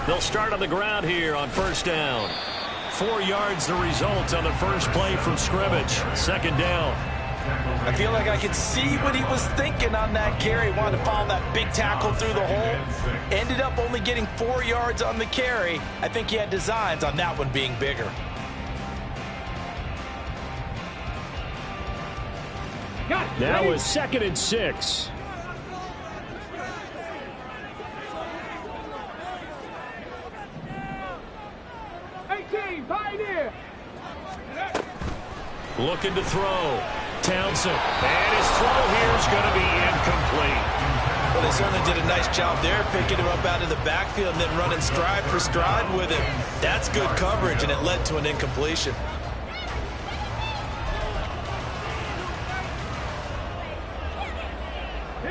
They'll start on the ground here on first down. 4 yards the result on the first play from scrimmage. Second down. I feel like I could see what he was thinking on that carry. Wanted to follow that big tackle through the hole. Ended up only getting 4 yards on the carry. I think he had designs on that one being bigger. Now is 2nd and 6. Looking to throw. Townsend. And his throw here is going to be incomplete. Well, they certainly did a nice job there, picking him up out of the backfield and then running stride for stride with him. That's good coverage, and it led to an incompletion.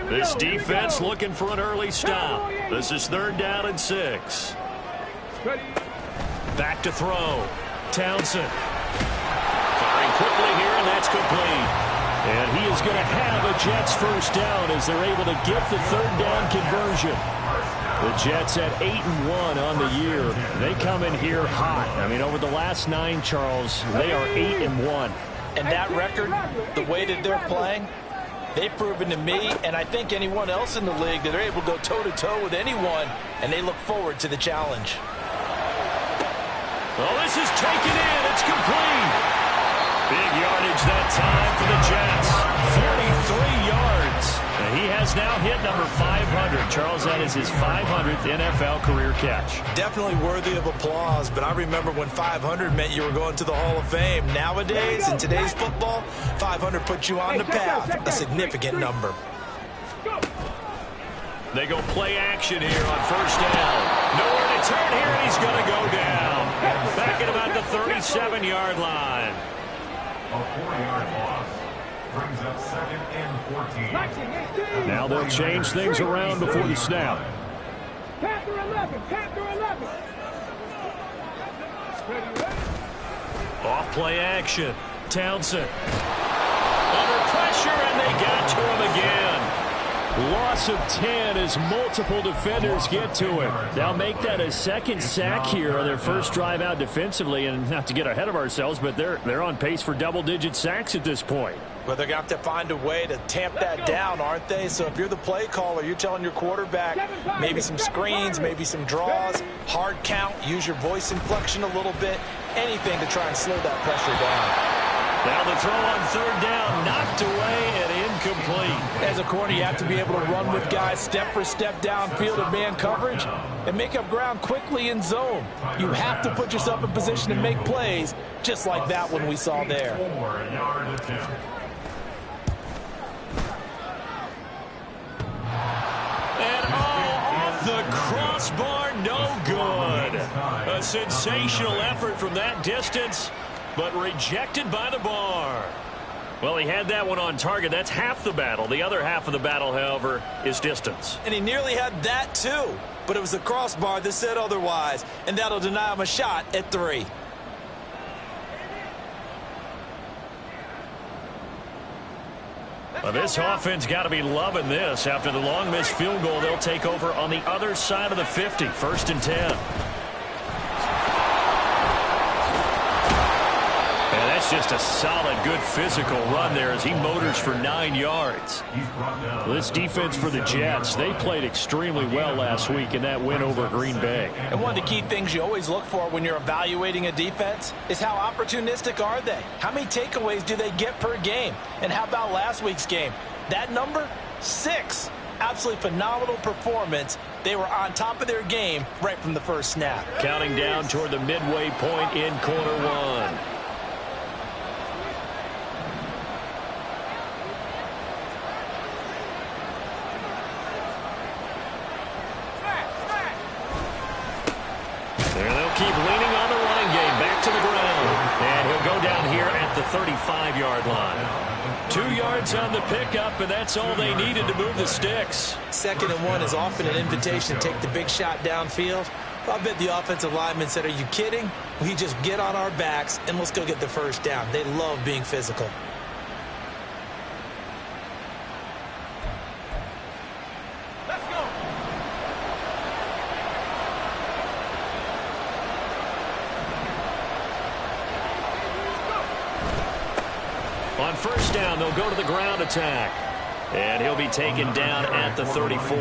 This defense looking for an early stop. This is 3rd down and 6. Back to throw. Townsend. Firing quickly here, and that's complete. And he is going to have a Jets first down as they're able to get the 3rd down conversion. The Jets at 8-1 on the year. They come in here hot. I mean, over the last 9, Charles, they are 8-1. And that record, the way that they're playing, they've proven to me, and I think anyone else in the league, that they're able to go toe-to-toe with anyone, and they look forward to the challenge. Well, this is taken in. It's complete. Big yardage that time for the Jets. 43 yards. And he has now hit number 500. Charles, that is his 500th NFL career catch. Definitely worthy of applause, but I remember when 500 meant you were going to the Hall of Fame. Nowadays, in today's football, 500 puts you on the path, a significant number. They go play action here on first down. Nowhere to turn here, and he's going to go down. Back at about the 37-yard line. A 4-yard loss brings up 2nd and 14. Now they'll change things around before the snap. Panther 11, Panther 11. Off play action. Townsend. Under pressure, and they got to him again. Loss of 10 as multiple defenders get to him. They'll make that a 2nd sack here on their first drive out defensively, and not to get ahead of ourselves, but they're on pace for double-digit sacks at this point. But they're going to have to find a way to tamp that down, aren't they? So if you're the play caller, you're telling your quarterback maybe some screens, maybe some draws, hard count, use your voice inflection a little bit, anything to try and slow that pressure down. Now the throw on 3rd down, knocked away and incomplete. As a corner, you have to be able to run with guys step for step downfield in man coverage and make up ground quickly in zone. You have to put yourself in position to make plays, just like that one we saw there. 4-yard attempt. And off the crossbar, no good. A sensational effort from that distance, but rejected by the bar. Well, he had that one on target. That's half the battle. The other half of the battle, however, is distance. And he nearly had that, too. But it was the crossbar that said otherwise, and that'll deny him a shot at 3. Well, this offense got to be loving this. After the long missed field goal, they'll take over on the other side of the 50, 1st and 10. And that's just a solid, good physical run there as he motors for 9 yards. Well, this defense for the Jets, they played extremely well last week in that win over Green Bay. And one of the key things you always look for when you're evaluating a defense is how opportunistic are they? How many takeaways do they get per game? And how about last week's game? That number, 6. Absolutely phenomenal performance. They were on top of their game right from the first snap. Counting down toward the midway point in quarter 1. Keep leaning on the running game, back to the ground. And he'll go down here at the 35-yard line. 2 yards on the pickup, and that's all they needed to move the sticks. 2nd and 1 is often an invitation to take the big shot downfield. I bet the offensive lineman said, are you kidding? We just get on our backs, and let's go get the first down. They love being physical. On first down, they'll go to the ground attack. And he'll be taken down at the 34.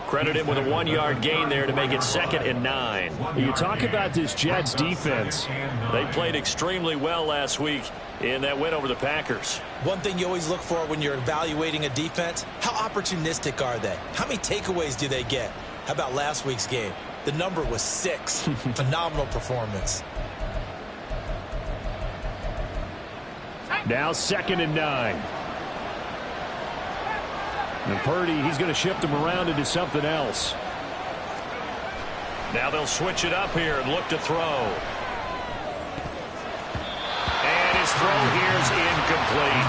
Credit him with a 1-yard gain there to make it 2nd and 9. You talk about this Jets defense. They played extremely well last week in that win over the Packers. One thing you always look for when you're evaluating a defense, how opportunistic are they? How many takeaways do they get? How about last week's game? The number was 6. Phenomenal performance. Now 2nd and 9. And Purdy, he's going to shift him around into something else. Now they'll switch it up here and look to throw. And his throw here is incomplete.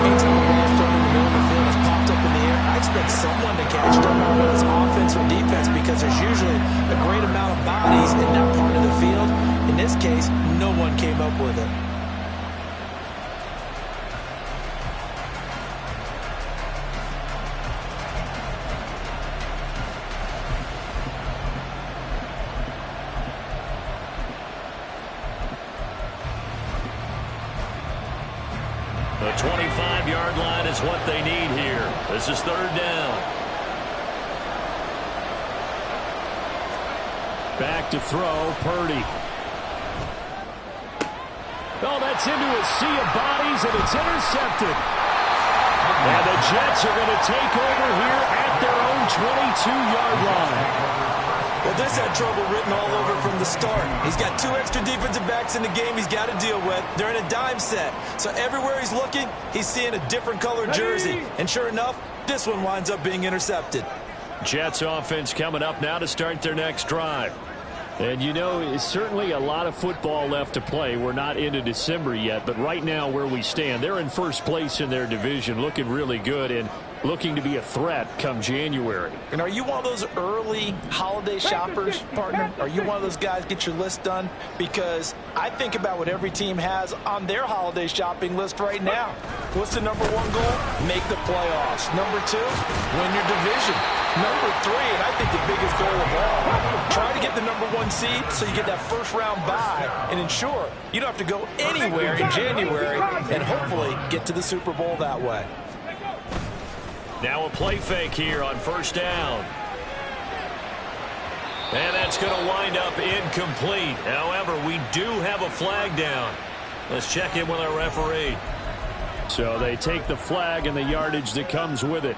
Anytime the ball thrown in the middle of the field is popped up in the air, I expect someone to catch it. Doesn't matter whether it's offense or defense, because there's usually a great amount of bodies in that part of the field. In this case, no one came up with it. The 25-yard line is what they need here. This is 3rd down. Back to throw, Purdy. Oh, that's into a sea of bodies, and it's intercepted. And the Jets are going to take over here at their own 22-yard line. Well, this had trouble written all over from the start. He's got 2 extra defensive backs in the game he's got to deal with. They're in a dime set. So everywhere he's looking, he's seeing a different colored jersey. And sure enough, this one winds up being intercepted. Jets offense coming up now to start their next drive. And, you know, it's certainly a lot of football left to play. We're not into December yet, but right now where we stand, they're in first place in their division, looking really good and looking to be a threat come January. And are you one of those early holiday shoppers, partner? Are you one of those guys get your list done? Because I think about what every team has on their holiday shopping list right now. What's the number 1 goal? Make the playoffs. Number 2, win your division. Number 3, and I think the biggest goal of all, try to get the number 1 seed so you get that first-round bye and ensure you don't have to go anywhere in January and hopefully get to the Super Bowl that way. Now a play fake here on first down. And that's going to wind up incomplete. However, we do have a flag down. Let's check in with our referee. So they take the flag and the yardage that comes with it.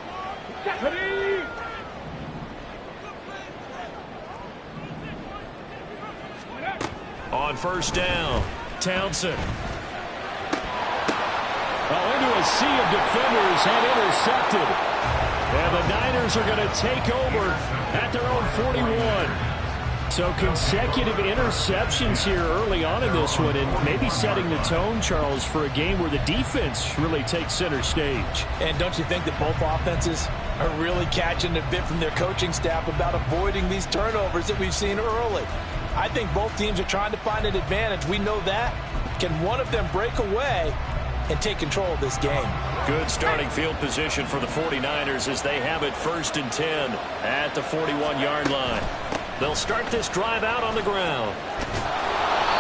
On first down, Townsend. Well, into a sea of defenders and intercepted. And the Niners are going to take over at their own 41. So consecutive interceptions here early on in this one, and maybe setting the tone, Charles, for a game where the defense really takes center stage. And don't you think that both offenses are really catching a bit from their coaching staff about avoiding these turnovers that we've seen early? I think both teams are trying to find an advantage. We know that. Can one of them break away and take control of this game? Good starting field position for the 49ers as they have it 1st and 10 at the 41-yard line. They'll start this drive out on the ground.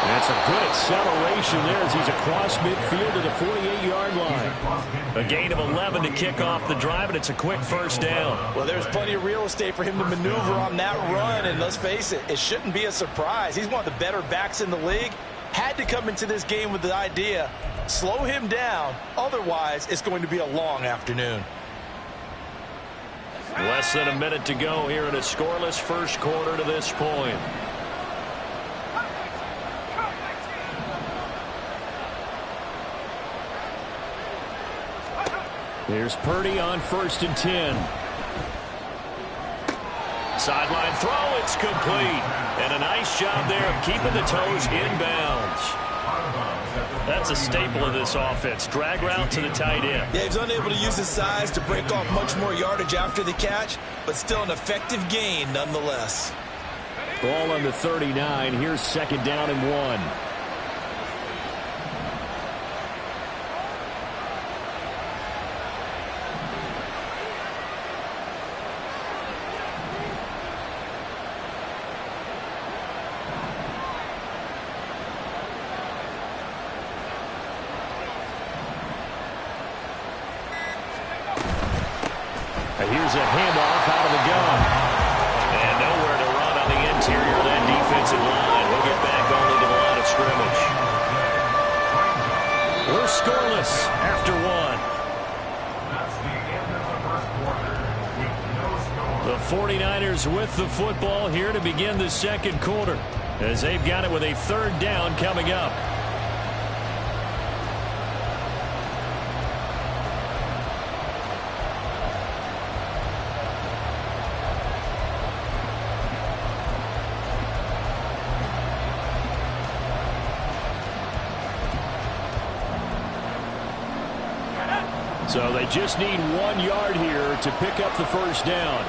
That's a good acceleration there as he's across midfield to the 48-yard line. A gain of 11 to kick off the drive, and it's a quick first down. Well, there's plenty of real estate for him to maneuver on that run, and let's face it, it shouldn't be a surprise. He's one of the better backs in the league. Had to come into this game with the idea, slow him down, otherwise it's going to be a long afternoon. Less than a minute to go here in a scoreless first quarter to this point. Here's Purdy on 1st and 10. Sideline throw, it's complete. And a nice job there of keeping the toes inbounds. That's a staple of this offense. Drag route to the tight end. Yeah, he's unable to use his size to break off much more yardage after the catch, but still an effective gain nonetheless. Ball on the 39. Here's 2nd down and 1. And here's a handoff out of the gun. And nowhere to run on the interior of that defensive line. We'll get back only to the line of scrimmage. We're scoreless after one. The 49ers with the football here to begin the second quarter, as they've got it with a third down coming up. So they just need 1 yard here to pick up the first down.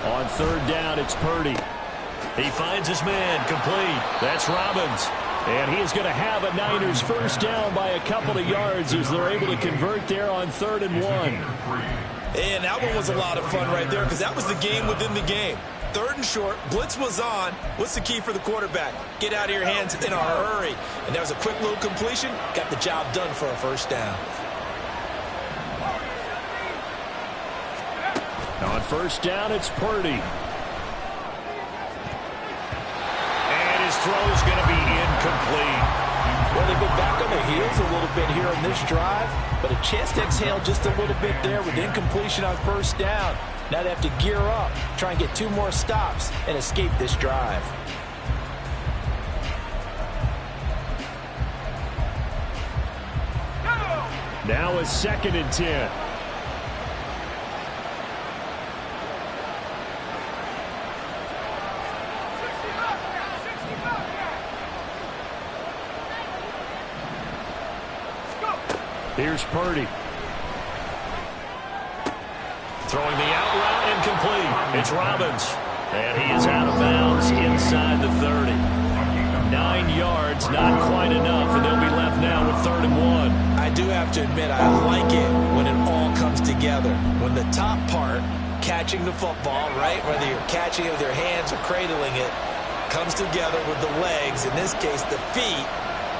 On third down, it's Purdy. He finds his man, complete. That's Robbins. And he is going to have a Niners first down by a couple of yards as they're able to convert there on 3rd and 1. And that one was a lot of fun right there because that was the game within the game. 3rd and short, blitz was on. What's the key for the quarterback? Get out of your hands in a hurry. And that was a quick little completion. Got the job done for a first down. On first down, it's Purdy. And his throw is going to be incomplete. Well, they've been back on their heels a little bit here on this drive, but a chance to exhale just a little bit there with incompletion on first down. Now they have to gear up, try and get 2 more stops, and escape this drive. Now a 2nd and 10. Here's Purdy. Throwing the out route incomplete. It's Robbins. And he is out of bounds inside the 30. 9 yards, not quite enough, and they'll be left now with 3rd and 1. I do have to admit, I like it when it all comes together. When the top part, catching the football, right, whether you're catching it with your hands or cradling it, comes together with the legs, in this case the feet,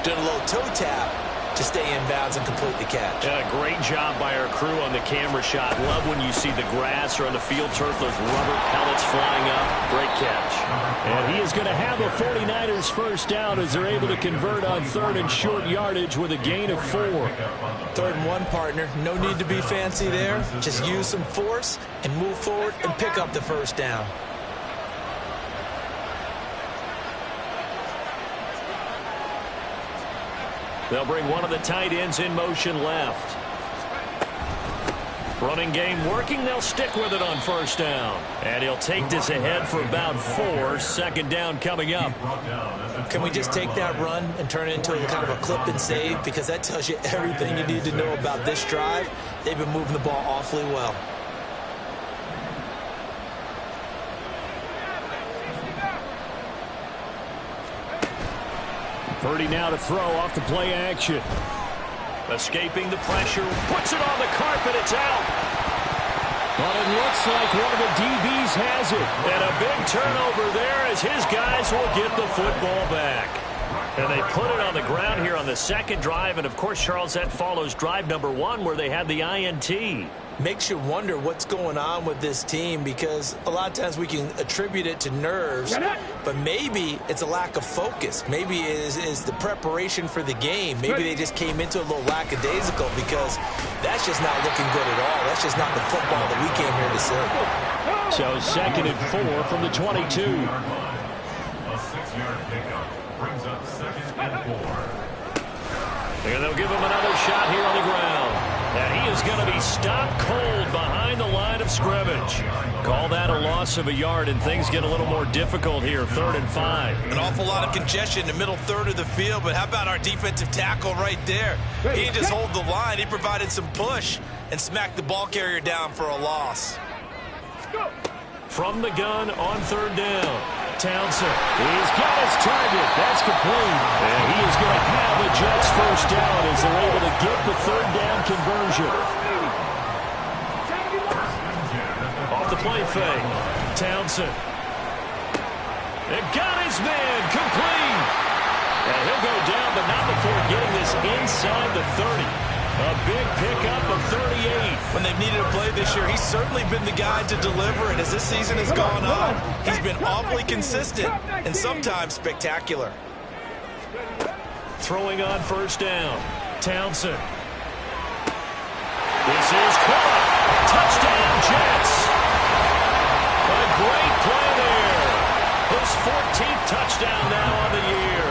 doing a little toe tap to stay in bounds and complete the catch. Yeah, great job by our crew on the camera shot. Love when you see the grass or on the field turf, those rubber pellets flying up. Great catch. And he is going to have a 49ers first down as they're able to convert on 3rd and short yardage with a gain of 4. 3rd and 1, partner. No need to be fancy there. Just use some force and move forward and pick up the first down. They'll bring one of the tight ends in motion left. Running game working. They'll stick with it on first down. And he'll take this ahead for about 4. 2nd down coming up. Can we just take that run and turn it into a kind of a clip and save? Because that tells you everything you need to know about this drive. They've been moving the ball awfully well. Purdy now to throw off the play action. Escaping the pressure. Puts it on the carpet. It's out. But it looks like one of the DBs has it. And a big turnover there as his guys will get the football back. And they put it on the ground here on the 2nd drive. And, of course, Charles, that follows drive number 1 where they had the INT. Makes you wonder what's going on with this team because a lot of times we can attribute it to nerves, but maybe it's a lack of focus. Maybe it is the preparation for the game. Maybe they just came into a little lackadaisical because that's just not looking good at all. That's just not the football that we came here to see. So 2nd and 4 from the 22. A 6-yard pickup brings up 2nd and 4. And they'll give him another shot here on the ground. And he is going to be stopped cold behind the line of scrimmage. Call that a loss of a yard, and things get a little more difficult here, 3rd and 5. An awful lot of congestion in the middle third of the field, but how about our defensive tackle right there? He didn't just hold the line. He provided some push and smacked the ball carrier down for a loss. From the gun on 3rd down. Townsend. He's got his target. That's complete. And he is going to have a Jets first down as they're able to get the 3rd down conversion. Off the play fake. Townsend. And got his man complete. And he'll go down, but inside the 30. A big pickup of 38. When they've needed a play this year, he's certainly been the guy to deliver it. As this season has gone on, he's been awfully consistent and sometimes spectacular. Throwing on first down. Townsend. This is caught. Touchdown, Jets. A great play there. His 14th touchdown now on the year.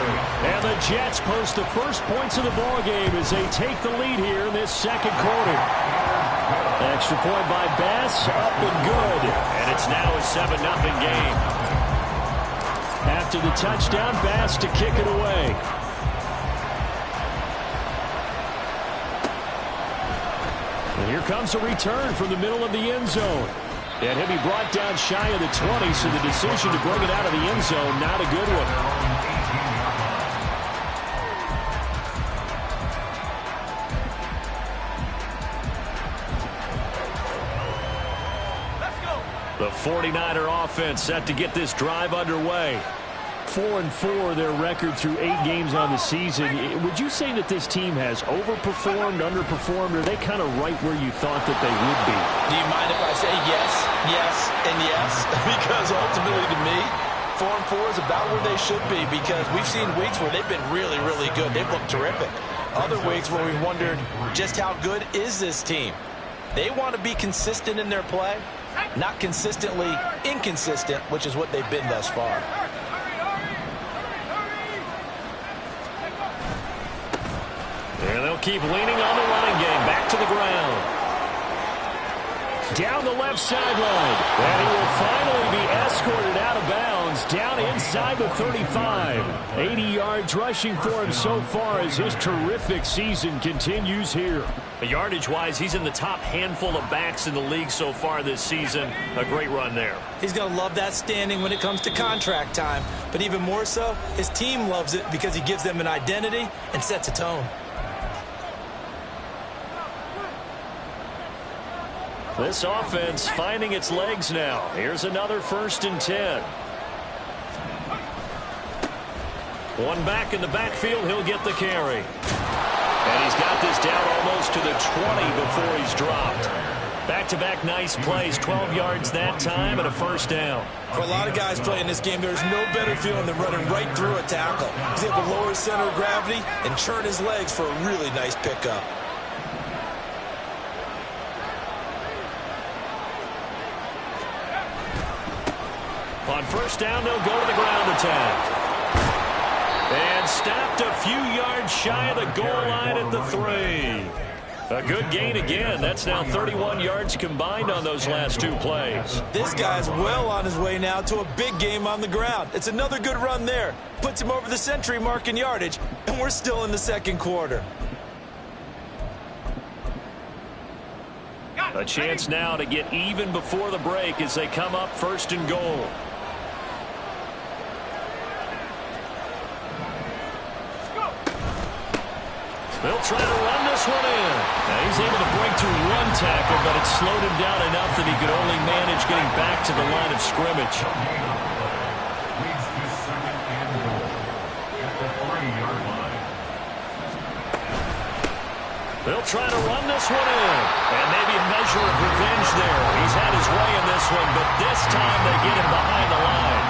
And the Jets post the first points of the ballgame as they take the lead here in this second quarter. Extra point by Bass, up and good. And it's now a 7-0 game. After the touchdown, Bass to kick it away. And here comes a return from the middle of the end zone. And he'll be brought down shy of the 20, so the decision to bring it out of the end zone, not a good one. The 49er offense set to get this drive underway. 4-4 their record through 8 games on the season. Would you say that this team has overperformed, underperformed, or are they kind of right where you thought that they would be? Do you mind if I say yes, yes, and yes? Because ultimately to me, 4-4 is about where they should be, because we've seen weeks where they've been really, really good. They've looked terrific. Other weeks where we've wondered just how good is this team. They want to be consistent in their play, not consistently inconsistent, which is what they've been thus far. And they'll keep leaning on the running game. Back to the ground. Down the left sideline. And he will finally be escorted out of bounds. Down inside the 35. 80 yards rushing for him so far as his terrific season continues here. Yardage-wise, he's in the top handful of backs in the league so far this season. A great run there. He's going to love that standing when it comes to contract time. But even more so, his team loves it because he gives them an identity and sets a tone. This offense finding its legs now. Here's another 1st and 10. One back in the backfield. He'll get the carry. And he's got this down almost to the 20 before he's dropped. Back-to-back nice plays. 12 yards that time and a 1st down. For a lot of guys playing this game, there's no better feeling than running right through a tackle. He's able to lower his center of gravity and churn his legs for a really nice pickup. On 1st down, they'll go to the ground attack. And stopped a few yards shy of the goal line at the 3. A good gain again. That's now 31 yards combined on those last 2 plays. This guy's well on his way now to a big game on the ground. It's another good run there. Puts him over the century mark in yardage, and we're still in the second quarter. A chance now to get even before the break as they come up 1st and goal. They'll try to run this one in. Now he's able to break through 1 tackle, but it slowed him down enough that he could only manage getting back to the line of scrimmage. Leads to 2nd and goal at the 3-yard line. They'll try to run this one in. And maybe a measure of revenge there. He's had his way in this one, but this time they get him behind the line.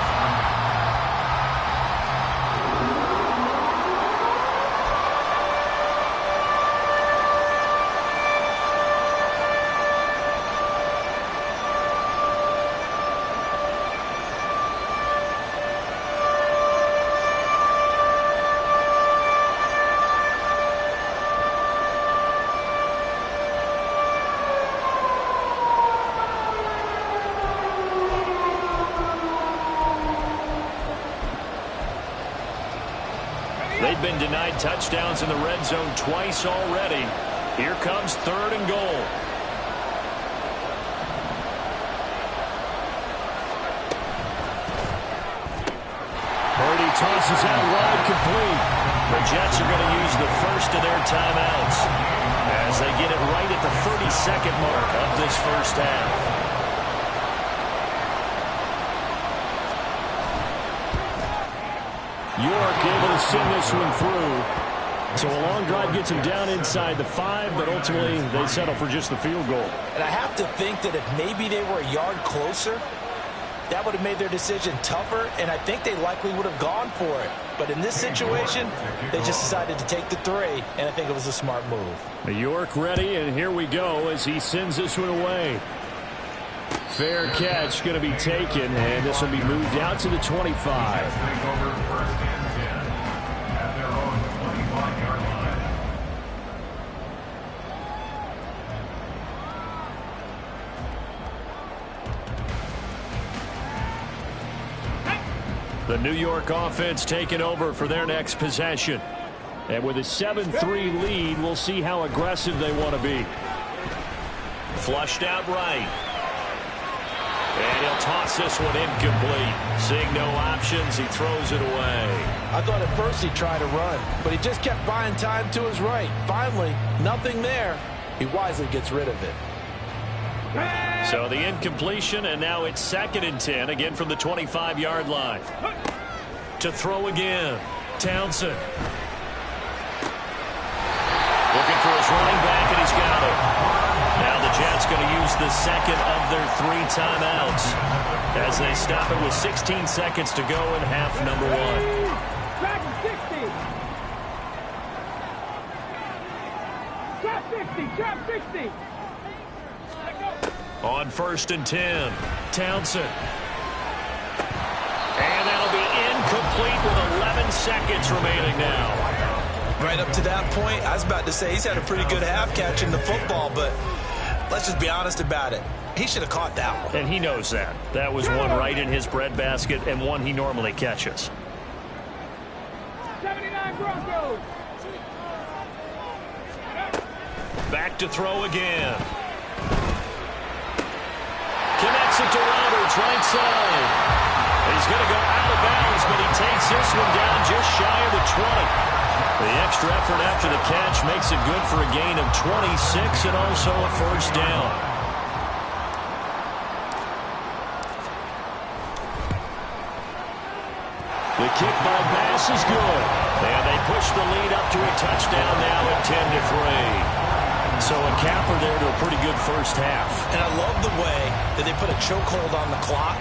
They've been denied touchdowns in the red zone twice already. Here comes 3rd and goal. Purdy tosses out wide, complete. The Jets are going to use the first of their timeouts as they get it right at the 32nd mark of this first half. York able to send this one through. So a long drive gets them down inside the 5, but ultimately they settle for just the field goal. And I have to think that if maybe they were a yard closer, that would have made their decision tougher, and I think they likely would have gone for it. But in this situation, they just decided to take the 3, and I think it was a smart move. York ready, and here we go as he sends this one away. Fair catch going to be taken, and this will be moved out to the 25. The New York offense taking over for their next possession. And with a 7-3 lead, we'll see how aggressive they want to be. Flushed out right. And he'll toss this one incomplete. Seeing no options, he throws it away. I thought at first he'd try to run, but he just kept buying time to his right. Finally, nothing there. He wisely gets rid of it. So the incompletion, and now it's 2nd and 10, again from the 25-yard line. To throw again, Townsend. Looking for his running back, and he's got it. Now the Jets going to use the second of their 3 timeouts as they stop it with 16 seconds to go in half number 1. Trap 60. On 1st and 10, Townsend. And that'll be incomplete with 11 seconds remaining now. Right up to that point, I was about to say he's had a pretty good half catching the football, but let's just be honest about it. He should have caught that one. And he knows that. That was one right in his breadbasket and one he normally catches. 79 Broncos. Back to throw again. Connects it to Roberts, right side. He's going to go out of bounds, but he takes this one down just shy of the 20. The extra effort after the catch makes it good for a gain of 26 and also a first down. The kick by Bass is good. And they push the lead up to a touchdown now at 10-3. So a capper there to a pretty good first half. And I love the way that they put a chokehold on the clock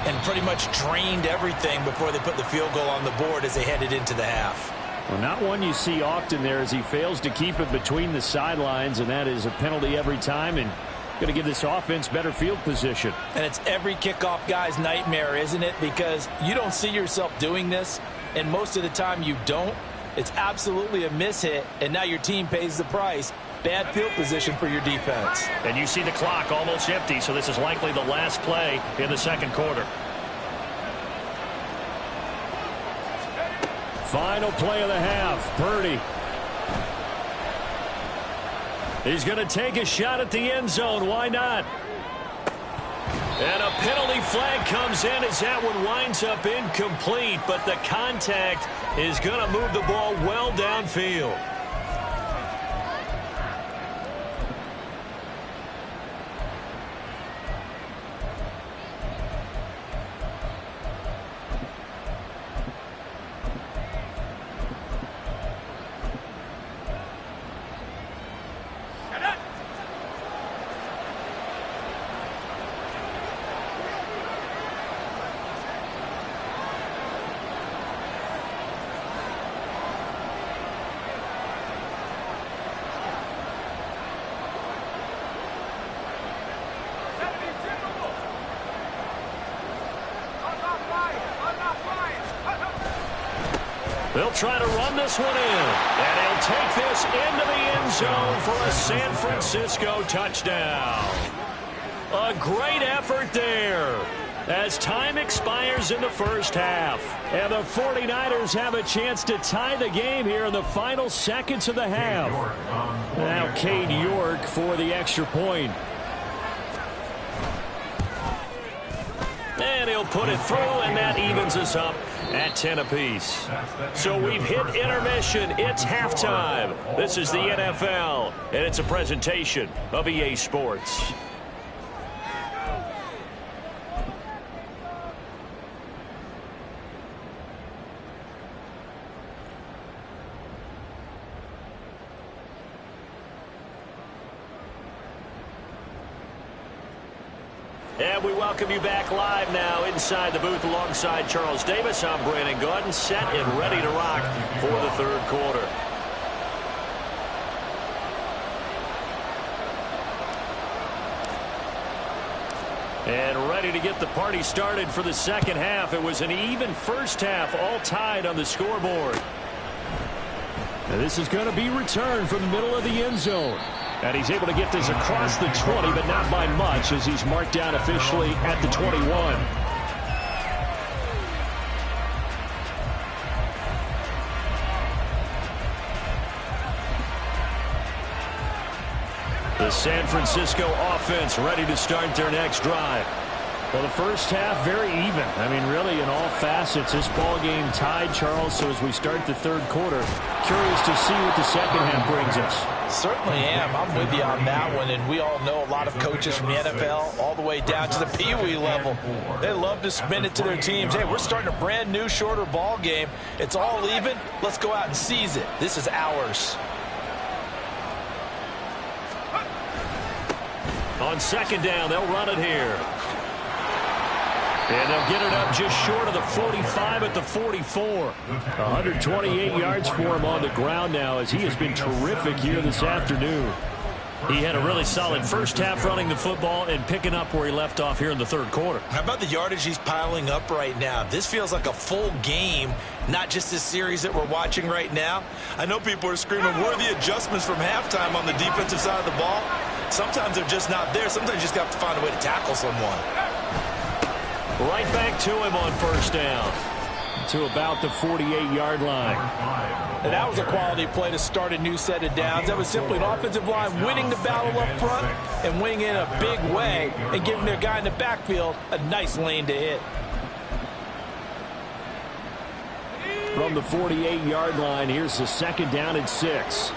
and pretty much drained everything before they put the field goal on the board as they headed into the half. Well, not one you see often there as he fails to keep it between the sidelines, and that is a penalty every time and going to give this offense better field position. And it's every kickoff guy's nightmare, isn't it? Because you don't see yourself doing this, and most of the time you don't. It's absolutely a mishit, and now your team pays the price. Bad field position for your defense. And you see the clock almost empty, so this is likely the last play in the second quarter. Final play of the half. Purdy. He's going to take a shot at the end zone. Why not? And a penalty flag comes in as that one winds up incomplete, but the contact is going to move the ball well downfield. They'll try to run this one in, and he'll take this into the end zone for a San Francisco touchdown. A great effort there as time expires in the first half. And the 49ers have a chance to tie the game here in the final seconds of the half. Now Cade York for the extra point. And he'll put it through, and that evens us up at 10 apiece. So we've hit intermission. It's halftime. This is the NFL, and it's a presentation of EA Sports. And we welcome you back live now inside the booth alongside Charles Davis. I'm Brandon Gaudin, set and ready to rock for the third quarter. And ready to get the party started for the second half. It was an even first half, all tied on the scoreboard. And this is going to be returned from the middle of the end zone. And he's able to get this across the 20, but not by much, as he's marked down officially at the 21. The San Francisco offense ready to start their next drive. Well, the first half, very even. I mean, really, in all facets, this ball game tied, Charles. So as we start the third quarter, curious to see what the second half brings us. Certainly am. I'm with you on that one. And we all know a lot of coaches from the NFL all the way down to the Pee Wee level. They love to spin it to their teams. Hey, we're starting a brand new, shorter ball game. It's all even. Let's go out and seize it. This is ours. On second down, they'll run it here. And they'll get it up just short of the 45 at the 44. 128 yards for him on the ground now, as he has been terrific here this afternoon. He had a really solid first half running the football and picking up where he left off here in the third quarter. How about the yardage he's piling up right now? This feels like a full game, not just this series that we're watching right now. I know people are screaming, where are the adjustments from halftime on the defensive side of the ball? Sometimes they're just not there. Sometimes you just have to find a way to tackle someone. Right back to him on first down. To about the 48-yard line. And that was a quality play to start a new set of downs. That was simply an offensive line winning the battle up front and winning in a big way and giving their guy in the backfield a nice lane to hit. From the 48-yard line, here's the second down and 6.